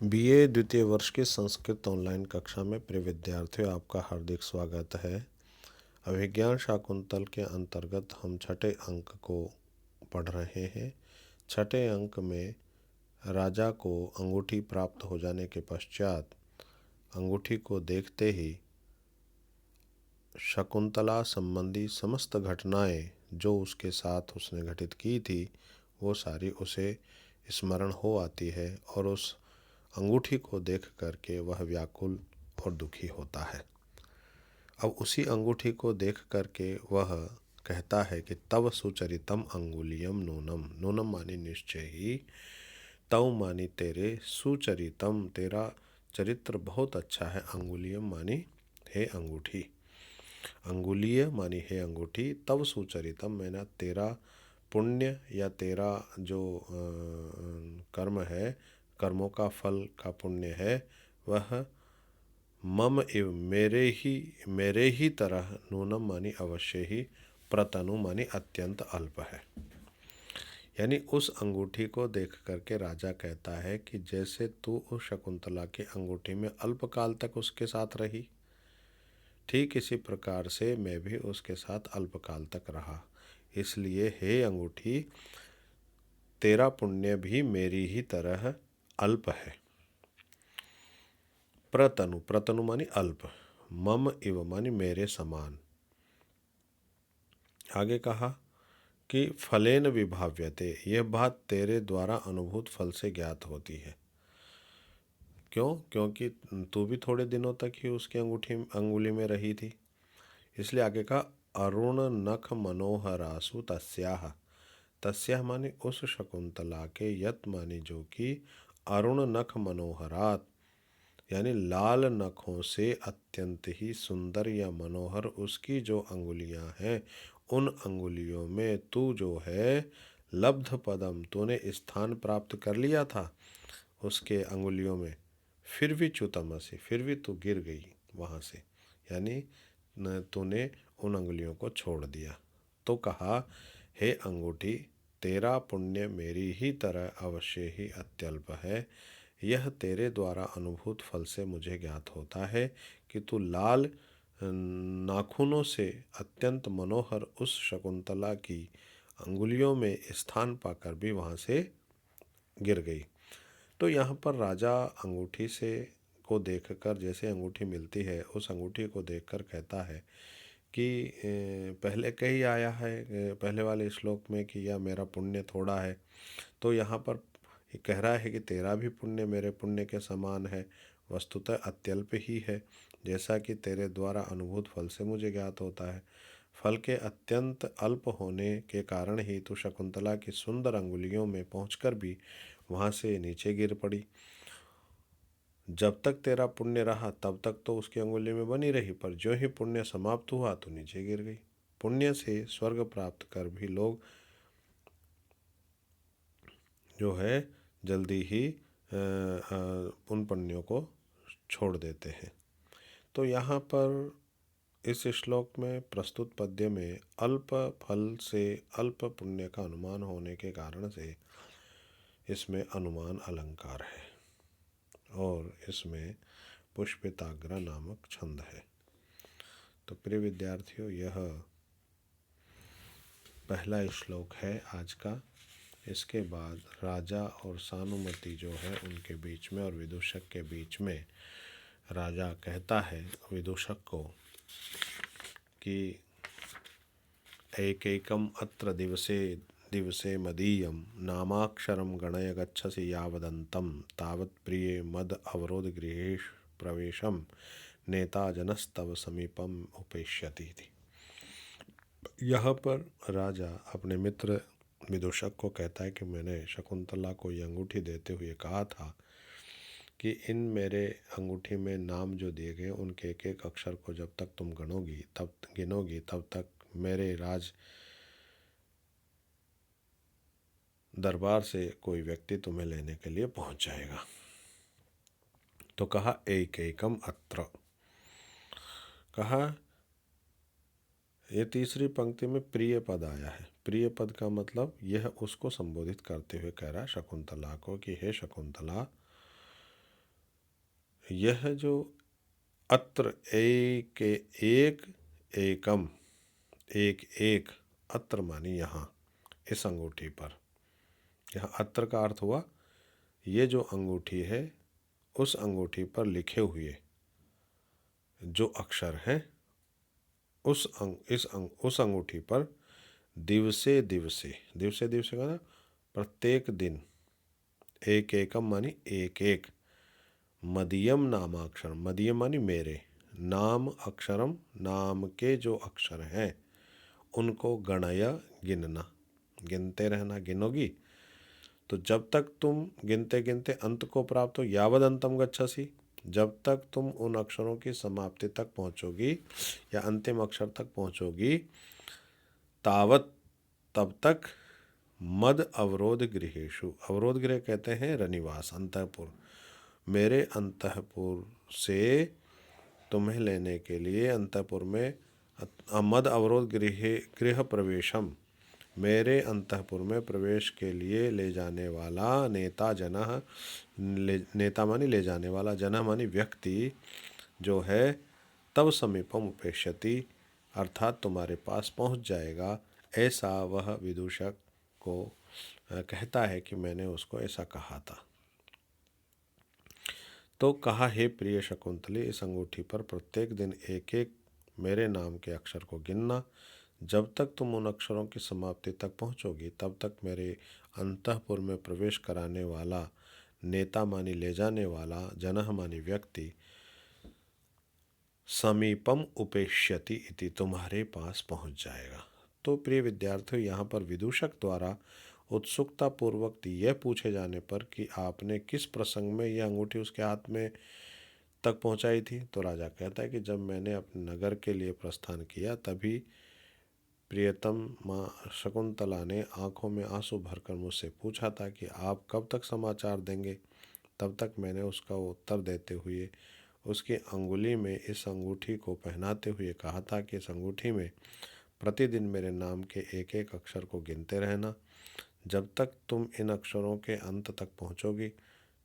BA द्वितीय वर्ष की संस्कृत ऑनलाइन कक्षा में प्रिय विद्यार्थियों, आपका हार्दिक स्वागत है। अभिज्ञान शाकुंतल के अंतर्गत हम छठे अंक को पढ़ रहे हैं। छठे अंक में राजा को अंगूठी प्राप्त हो जाने के पश्चात अंगूठी को देखते ही शकुंतला संबंधी समस्त घटनाएं जो उसके साथ उसने घटित की थी वो सारी उसे स्मरण हो आती है और उस अंगूठी को देख करके वह व्याकुल और दुखी होता है। अब उसी अंगूठी को देख करके वह कहता है कि तव सुचरितम अंगुलियम नूनम। नूनम मानी निश्चय ही, तव मानी तेरे, सुचरितम तेरा चरित्र बहुत अच्छा है, अंगुलियम मानी हे अंगूठी, अंगुलीय मानी हे अंगूठी, तव सुचरितम मैंने तेरा पुण्य या तेरा जो कर्म है, कर्मों का फल का पुण्य है, वह मम एव मेरे ही तरह नूनम मानी अवश्य ही, प्रतनु मानी अत्यंत अल्प है। यानी उस अंगूठी को देख करके राजा कहता है कि जैसे तू उस शकुंतला की अंगूठी में अल्पकाल तक उसके साथ रही, ठीक इसी प्रकार से मैं भी उसके साथ अल्पकाल तक रहा। इसलिए हे अंगूठी, तेरा पुण्य भी मेरी ही तरह अल्प है। प्रतनु, प्रतनु मानी अल्प, मम इव मानी मेरे समान। आगे कहा कि फलेन विभाव्यते, यह बात तेरे द्वारा अनुभूत फल से ज्ञात होती है। क्यों? क्योंकि तू भी थोड़े दिनों तक ही उसकी अंगुली में रही थी। इसलिए आगे कहा अरुण नख मनोहरासु तस्याह। तस्याह माने उस शकुंतला के, यत माने जो कि, अरुण नख मनोहरात यानी लाल नखों से अत्यंत ही सुंदर या मनोहर उसकी जो अंगुलियां हैं, उन अंगुलियों में तू जो है लब्ध पदम, तूने स्थान प्राप्त कर लिया था उसके अंगुलियों में, फिर भी च्युतमसि, फिर भी तू गिर गई वहाँ से, यानी तूने उन अंगुलियों को छोड़ दिया। तो कहा हे अंगूठी, तेरा पुण्य मेरी ही तरह अवश्य ही अत्यल्प है। यह तेरे द्वारा अनुभूत फल से मुझे ज्ञात होता है कि तू लाल नाखूनों से अत्यंत मनोहर उस शकुंतला की अंगुलियों में स्थान पाकर भी वहाँ से गिर गई। तो यहाँ पर राजा अंगूठी से को देखकर, जैसे अंगूठी मिलती है उस अंगूठी को देखकर कहता है कि पहले कही आया है पहले वाले श्लोक में कि यह मेरा पुण्य थोड़ा है, तो यहाँ पर कह रहा है कि तेरा भी पुण्य मेरे पुण्य के समान है, वस्तुतः अत्यल्प ही है, जैसा कि तेरे द्वारा अनुभूत फल से मुझे ज्ञात होता है। फल के अत्यंत अल्प होने के कारण ही तू शकुंतला की सुंदर अंगुलियों में पहुंचकर भी वहाँ से नीचे गिर पड़ी। जब तक तेरा पुण्य रहा तब तक तो उसकी अंगुली में बनी रही, पर जो ही पुण्य समाप्त हुआ तो नीचे गिर गई। पुण्य से स्वर्ग प्राप्त कर भी लोग जो है जल्दी ही उन पुण्यों को छोड़ देते हैं। तो यहाँ पर इस श्लोक में प्रस्तुत पद्य में अल्प फल से अल्प पुण्य का अनुमान होने के कारण से इसमें अनुमान अलंकार है और इसमें पुष्पिताग्र नामक छंद है। तो प्रिय विद्यार्थियों, यह पहला श्लोक है आज का। इसके बाद राजा और सानुमति जो है उनके बीच में और विदूषक के बीच में राजा कहता है विदूषक को कि एकैकम अत्र दिवसे दिवसे मदीयम नामाक्षरम गणय गच्छसि यावदन्तं तावत् प्रिये मद अवरोध गृहेश प्रवेशम नेता जनस्तव समीपम उपेष्यति। यहाँ पर राजा अपने मित्र विदूषक को कहता है कि मैंने शकुंतला को ये अंगूठी देते हुए कहा था कि इन मेरे अंगूठी में नाम जो दिए गए उनके एक एक अक्षर को जब तक तुम गिनोगी तब तक मेरे राज दरबार से कोई व्यक्ति तुम्हें लेने के लिए पहुंच जाएगा। तो कहा एक एकम अत्र, कहा ये तीसरी पंक्ति में प्रिय पद आया है। प्रिय पद का मतलब यह उसको संबोधित करते हुए कह रहा है शकुंतला को कि हे शकुंतला, यह जो अत्र एक एक एकम, एक एक, अत्र मानी यहाँ, इस अंगूठी पर। यहाँ अत्र का अर्थ हुआ ये जो अंगूठी है उस अंगूठी पर लिखे हुए जो अक्षर हैं उस अंगूठी पर दिवसे दिवसे, दिवसे दिवसे का ना प्रत्येक दिन, एक एकम मानी एक एक, मदीयम नामाक्षर, मदीयम मानी मेरे, नाम अक्षरम, नाम के जो अक्षर हैं उनको गणय गिनना, गिनते रहना। गिनोगी तो जब तक तुम गिनते गिनते अंत को प्राप्त हो, यावद अंतम गच्छसि, जब तक तुम उन अक्षरों की समाप्ति तक पहुंचोगी या अंतिम अक्षर तक पहुंचोगी, तावत, तब तक मद अवरोध गृहेशु, अवरोध गृह कहते हैं रनिवास, अंतःपुर, मेरे अंतःपुर से तुम्हें लेने के लिए अंतःपुर में, मद अवरोध गृह प्रवेशम, मेरे अंतःपुर में प्रवेश के लिए ले जाने वाला नेता जनः, नेता मानी ले जाने वाला, जनः मानी व्यक्ति जो है, तब समीपम उपेक्षति, अर्थात तुम्हारे पास पहुंच जाएगा, ऐसा वह विदूषक को कहता है कि मैंने उसको ऐसा कहा था। तो कहा, हे प्रिय शकुंतली, इस अंगूठी पर प्रत्येक दिन एक एक मेरे नाम के अक्षर को गिनना, जब तक तुम उन अक्षरों की समाप्ति तक पहुंचोगी तब तक मेरे अंतःपुर में प्रवेश कराने वाला, नेता मानी ले जाने वाला, जनः मानी व्यक्ति, समीपम उपेक्ष्यति इति, तुम्हारे पास पहुंच जाएगा। तो प्रिय विद्यार्थियों, यहाँ पर विदूषक द्वारा उत्सुकता पूर्वक यह पूछे जाने पर कि आपने किस प्रसंग में यह अंगूठी उसके हाथ में तक पहुंचाई थी, तो राजा कहता है कि जब मैंने अपने नगर के लिए प्रस्थान किया तभी प्रियतम माँ शकुंतला ने आंखों में आंसू भरकर मुझसे पूछा था कि आप कब तक समाचार देंगे। तब तक मैंने उसका उत्तर देते हुए उसकी अंगुली में इस अंगूठी को पहनाते हुए कहा था कि इस अंगूठी में प्रतिदिन मेरे नाम के एक एक अक्षर को गिनते रहना, जब तक तुम इन अक्षरों के अंत तक पहुँचोगी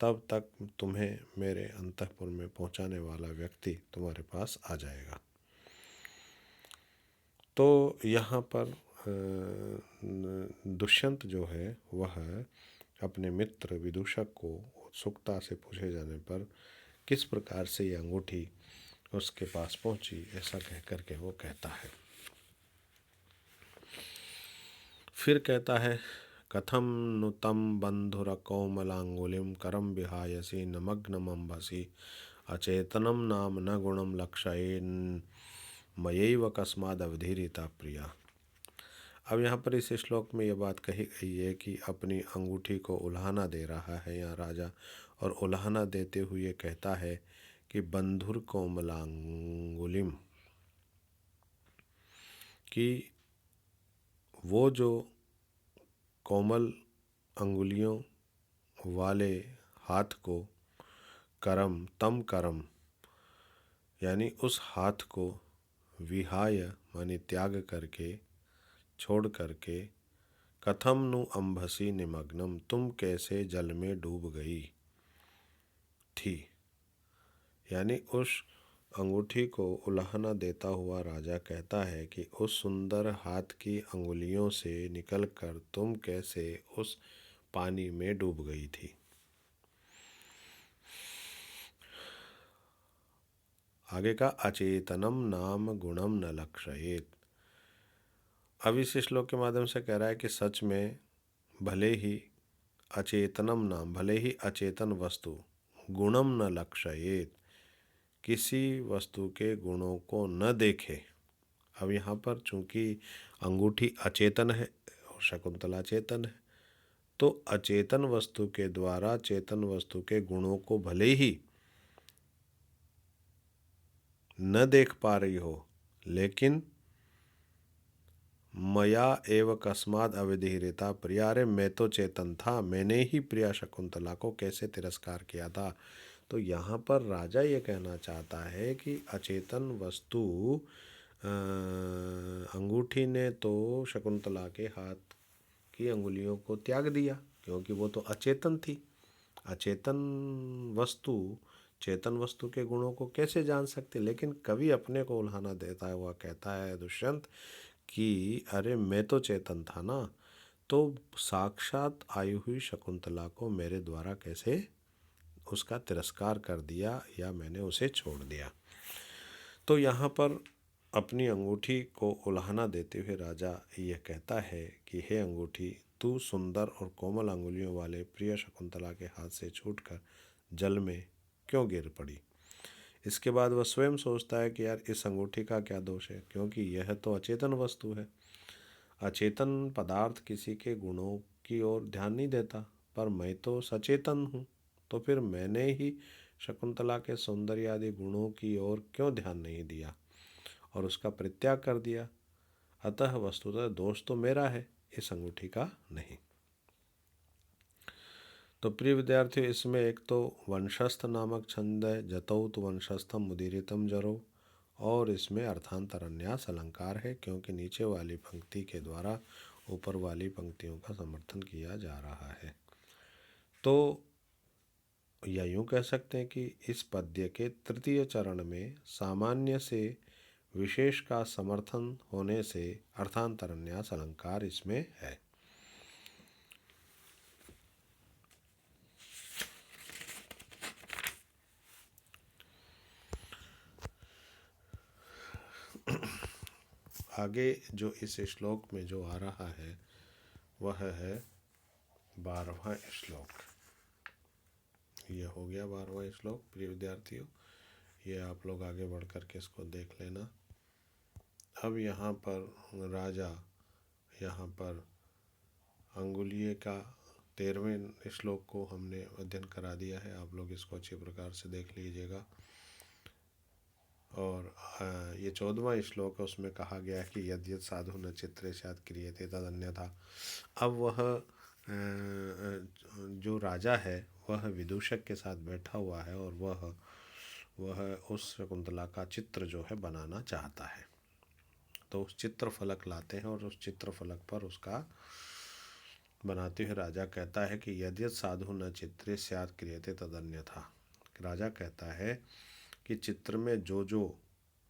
तब तक तुम्हें मेरे अंतःपुर में पहुँचाने वाला व्यक्ति तुम्हारे पास आ जाएगा। तो यहाँ पर दुष्यंत जो है वह अपने मित्र विदूषक को उत्सुकता से पूछे जाने पर किस प्रकार से ये अंगूठी उसके पास पहुंची, ऐसा कह करके वो कहता है। फिर कहता है, कथम नु तम बंधुर कौमलांगुलिम करम विहायसी नमग्नमंभसी अचेतनम नाम न गुणम लक्षयेन मयैव कस्माद अवधीरिता प्रिया। अब यहाँ पर इस श्लोक में यह बात कही गई है कि अपनी अंगूठी को उल्हाना दे रहा है यहाँ राजा, और उल्हाना देते हुए कहता है कि बंधुर कोमलांगुलिम, कि वो जो कोमल अंगुलियों वाले हाथ को, करम, तम करम यानी उस हाथ को, विहाय मानी त्याग करके, छोड़ करके, कथम नु अंभसी निमग्नम, तुम कैसे जल में डूब गई थी। यानी उस अंगूठी को उल्हाना देता हुआ राजा कहता है कि उस सुंदर हाथ की अंगुलियों से निकलकर तुम कैसे उस पानी में डूब गई थी। आगे का, अचेतनम नाम गुणम न लक्षयेत। अब इस श्लोक के माध्यम से कह रहा है कि सच में भले ही अचेतनम नाम, भले ही अचेतन वस्तु, गुणम न लक्षयेत, किसी वस्तु के गुणों को न देखे। अब यहाँ पर चूंकि अंगूठी अचेतन है और शकुंतला चेतन है, तो अचेतन वस्तु के द्वारा चेतन वस्तु के गुणों को भले ही न देख पा रही हो, लेकिन मया एव कस्माद अविधिरिता प्रिया, रे मैं तो चेतन था, मैंने ही प्रिया शकुंतला को कैसे तिरस्कार किया था। तो यहाँ पर राजा ये कहना चाहता है कि अचेतन वस्तु, अंगूठी ने तो शकुंतला के हाथ की अंगुलियों को त्याग दिया क्योंकि वो तो अचेतन थी। अचेतन वस्तु चेतन वस्तु के गुणों को कैसे जान सकते। लेकिन कवि अपने को उल्हाना देता हुआ कहता है दुष्यंत कि अरे मैं तो चेतन था ना, तो साक्षात आई हुई शकुंतला को मेरे द्वारा कैसे उसका तिरस्कार कर दिया या मैंने उसे छोड़ दिया। तो यहाँ पर अपनी अंगूठी को उल्हाना देते हुए राजा यह कहता है कि हे अंगूठी, तू सुंदर और कोमल अंगुलियों वाले प्रिय शकुंतला के हाथ से छूटकर जल में क्यों गिर पड़ी। इसके बाद वह स्वयं सोचता है कि यार इस अंगूठी का क्या दोष है, क्योंकि यह तो अचेतन वस्तु है। अचेतन पदार्थ किसी के गुणों की ओर ध्यान नहीं देता, पर मैं तो सचेतन हूँ, तो फिर मैंने ही शकुंतला के सौंदर्य आदि गुणों की ओर क्यों ध्यान नहीं दिया और उसका परित्याग कर दिया। अतः वस्तुतः दोष तो मेरा है, इस अंगूठी का नहीं। तो प्रिय विद्यार्थियों, इसमें एक तो वंशस्थ नामक छंद है, जतौत वंशस्थम मुदीरितम जरो, और इसमें अर्थांतरन्यास अलंकार है, क्योंकि नीचे वाली पंक्ति के द्वारा ऊपर वाली पंक्तियों का समर्थन किया जा रहा है। तो या यूँ कह सकते हैं कि इस पद्य के तृतीय चरण में सामान्य से विशेष का समर्थन होने से अर्थांतरन्यास अलंकार इसमें है। आगे जो इस श्लोक में जो आ रहा है वह है 12वां श्लोक। ये हो गया 12वां श्लोक। प्रिय विद्यार्थियों, ये आप लोग आगे बढ़ कर के इसको देख लेना। अब यहाँ पर राजा यहाँ पर अंगुलीय का 13वें श्लोक को हमने अध्ययन करा दिया है। आप लोग इसको अच्छी प्रकार से देख लीजिएगा। और ये 14वां श्लोक है, उसमें कहा गया है कि यद्यत साधु न चित्रे स्यात् क्रियते तद अन्यथा। अब वह जो राजा है वह विदूषक के साथ बैठा हुआ है और वह उस शकुंतला का चित्र जो है बनाना चाहता है। तो उस चित्र फलक लाते हैं और उस चित्र फलक पर उसका बनाते हुए राजा कहता है कि यद्यत साधु न चित्रे स्यात् क्रियते तद अन्यथा। राजा कहता है कि चित्र में जो जो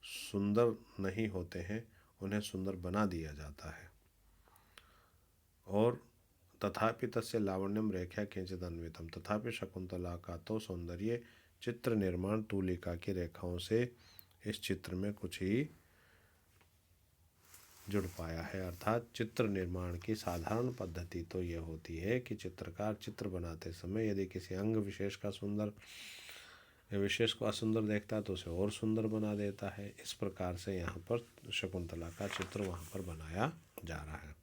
सुंदर नहीं होते हैं उन्हें सुंदर बना दिया जाता है। और तथापि तस्य लावण्यम रेख्या किंचित अन्वितम, तथापि शकुंतला का तो सौंदर्य चित्र निर्माण तूलिका की रेखाओं से इस चित्र में कुछ ही जुड़ पाया है। अर्थात चित्र निर्माण की साधारण पद्धति तो यह होती है कि चित्रकार चित्र बनाते समय यदि किसी अंग विशेष का सुंदर विशेष को असुंदर देखता है तो उसे और सुंदर बना देता है। इस प्रकार से यहाँ पर शकुंतला का चित्र वहाँ पर बनाया जा रहा है।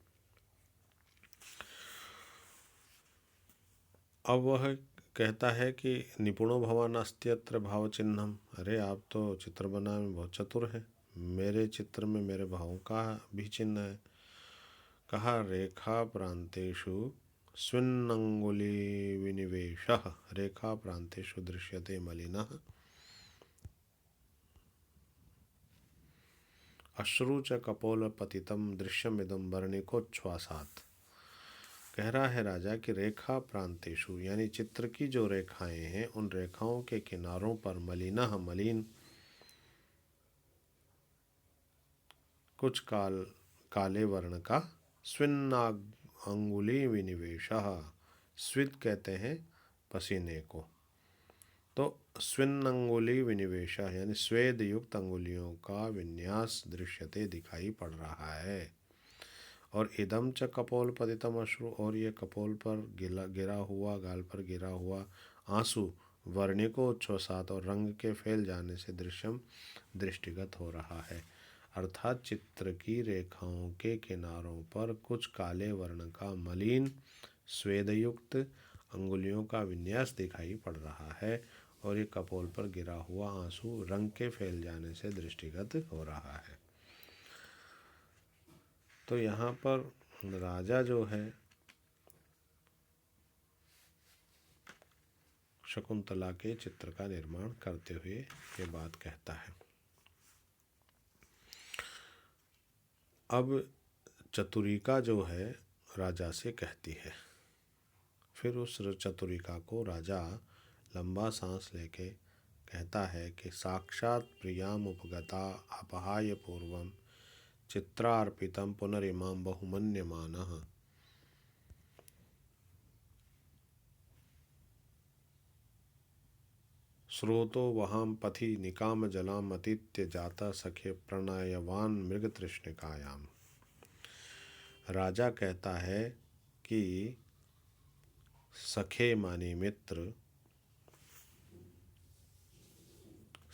अब वह कहता है कि निपुणो भवान अस्त्यत्र भाव चिन्हम। अरे आप तो चित्र बनाने में बहुत चतुर हैं, मेरे चित्र में मेरे भावों का भी चिन्ह है। कहा रेखा प्रांतेषु स्विन्नंगुली विनिवेशः, रेखा प्रांतेषु दृश्यते मलिनः अश्रु च कपोलपतितं दृश्यमिदं वर्णिकोच्छ्वासात्। कह रहा है राजा कि रेखा प्रांतेषु यानी चित्र की जो रेखाएं हैं उन रेखाओं के किनारों पर मलिनः मलिन, कुछ काले वर्ण का, स्विन्नाग अंगुली विनिवेशः, स्विद कहते हैं पसीने को, तो स्विन्न अंगुली विनिवेश यानी स्वेद युक्त अंगुलियों का विन्यास दृश्यते दिखाई पड़ रहा है। और इदम च कपोल पतितम अश्रु, और ये कपोल पर गिरा हुआ, गाल पर गिरा हुआ आंसू वर्णिकोच्छ्वासात् और रंग के फैल जाने से दृश्यम दृष्टिगत हो रहा है। अर्थात चित्र की रेखाओं के किनारों पर कुछ काले वर्ण का मलिन स्वेदयुक्त अंगुलियों का विन्यास दिखाई पड़ रहा है और ये कपोल पर गिरा हुआ आंसू रंग के फैल जाने से दृष्टिगत हो रहा है। तो यहाँ पर राजा जो है शकुंतला के चित्र का निर्माण करते हुए ये बात कहता है। अब चतुरिका जो है राजा से कहती है। फिर उस चतुरिका को राजा लंबा सांस लेके कहता है कि साक्षात् प्रियाम उपगता अपहाय पूर्वम चित्रार्पितम पुनरिमाम बहुमन्यमानः। स्रोतो वहां पथि निकाम जलाम अतीत्य जाता सखे प्रणयवान मृग तृष्णिकायाम। राजा कहता है कि सखे मानी मित्र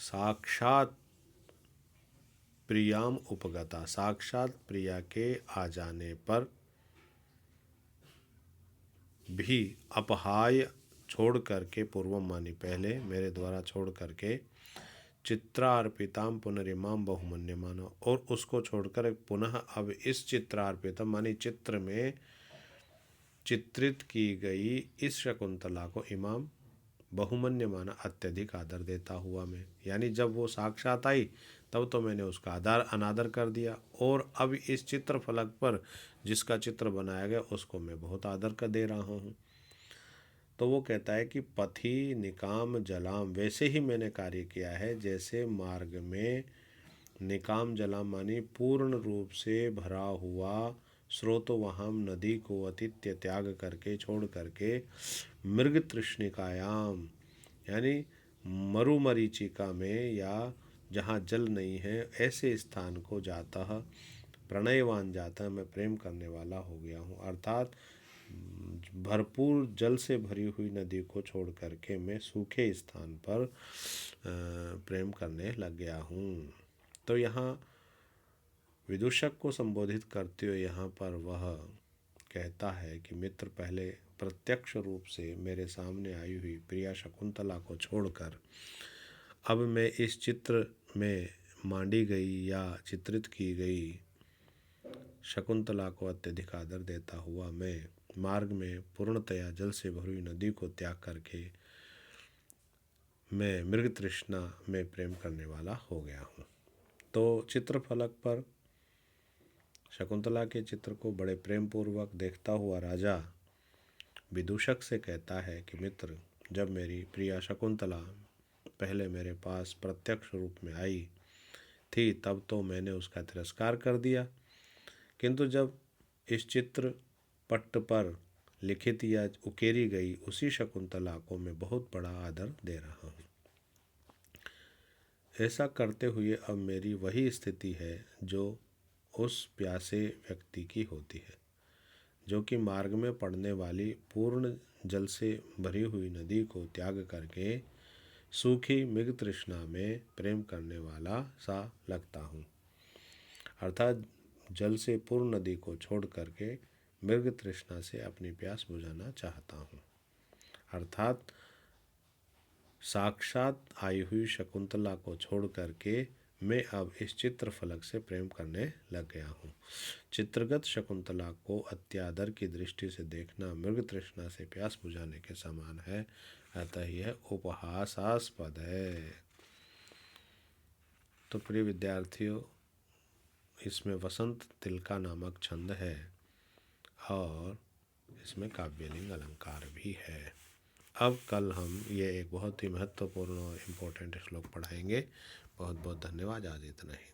साक्षात प्रियाम उपगता, साक्षात प्रिया के आ जाने पर भी अपहाय छोड़ करके, पूर्वम मानी पहले मेरे द्वारा छोड़ करके, चित्रार्पिताम पुनरिमाम बहुमन्यमानो, और उसको छोड़कर पुनः अब इस चित्रार्पितम मानी चित्र में चित्रित की गई इस शकुंतला को इमाम बहुमन्यमाना अत्यधिक आदर देता हुआ मैं, यानी जब वो साक्षात आई तब तो मैंने उसका आदर अनादर कर दिया, और अब इस चित्र फलक पर जिसका चित्र बनाया गया उसको मैं बहुत आदर कर दे रहा हूँ। तो वो कहता है कि पथि निकाम जलाम, वैसे ही मैंने कार्य किया है जैसे मार्ग में निकाम जलाम मानी पूर्ण रूप से भरा हुआ स्रोतोवहम नदी को अतिथ्य त्याग करके, छोड़ करके, मृग तृष्णिकायाम यानी मरुमरीचिका में या जहाँ जल नहीं है ऐसे स्थान को जाता प्रणयवान जाता, मैं प्रेम करने वाला हो गया हूँ। अर्थात भरपूर जल से भरी हुई नदी को छोड़ करके मैं सूखे स्थान पर प्रेम करने लग गया हूँ। तो यहाँ विदूषक को संबोधित करते हुए यहाँ पर वह कहता है कि मित्र, पहले प्रत्यक्ष रूप से मेरे सामने आई हुई प्रिया शकुंतला को छोड़कर अब मैं इस चित्र में मांडी गई या चित्रित की गई शकुंतला को अत्यधिक आदर देता हुआ मैं मार्ग में पूर्णतया जल से भरी हुई नदी को त्याग करके मैं मृग तृष्णा में प्रेम करने वाला हो गया हूँ। तो चित्रफलक पर शकुंतला के चित्र को बड़े प्रेम पूर्वक देखता हुआ राजा विदूषक से कहता है कि मित्र, जब मेरी प्रिया शकुंतला पहले मेरे पास प्रत्यक्ष रूप में आई थी तब तो मैंने उसका तिरस्कार कर दिया, किंतु जब इस चित्र पट्ट पर लिखित या उकेरी गई उसी शकुंतला को मैं बहुत बड़ा आदर दे रहा हूँ। ऐसा करते हुए अब मेरी वही स्थिति है जो उस प्यासे व्यक्ति की होती है, जो कि मार्ग में पड़ने वाली पूर्ण जल से भरी हुई नदी को त्याग करके सूखी मृग तृष्णा में प्रेम करने वाला सा लगता हूँ। अर्थात जल से पूर्ण नदी को छोड़ करके मृग तृष्णा से अपनी प्यास बुझाना चाहता हूँ। अर्थात साक्षात आई हुई शकुंतला को छोड़ करके मैं अब इस चित्रफलक से प्रेम करने लग गया हूँ। चित्रगत शकुंतला को अत्यादर की दृष्टि से देखना मृग तृष्णा से प्यास बुझाने के समान है, अतः यह उपहासास्पद है। तो प्रिय विद्यार्थियों, इसमें वसंत तिलका नामक छंद है और इसमें काव्यलिंग अलंकार भी है। अब कल हम ये एक बहुत ही महत्वपूर्ण और इम्पोर्टेंट श्लोक पढ़ाएंगे। बहुत बहुत धन्यवाद। आज इतना ही।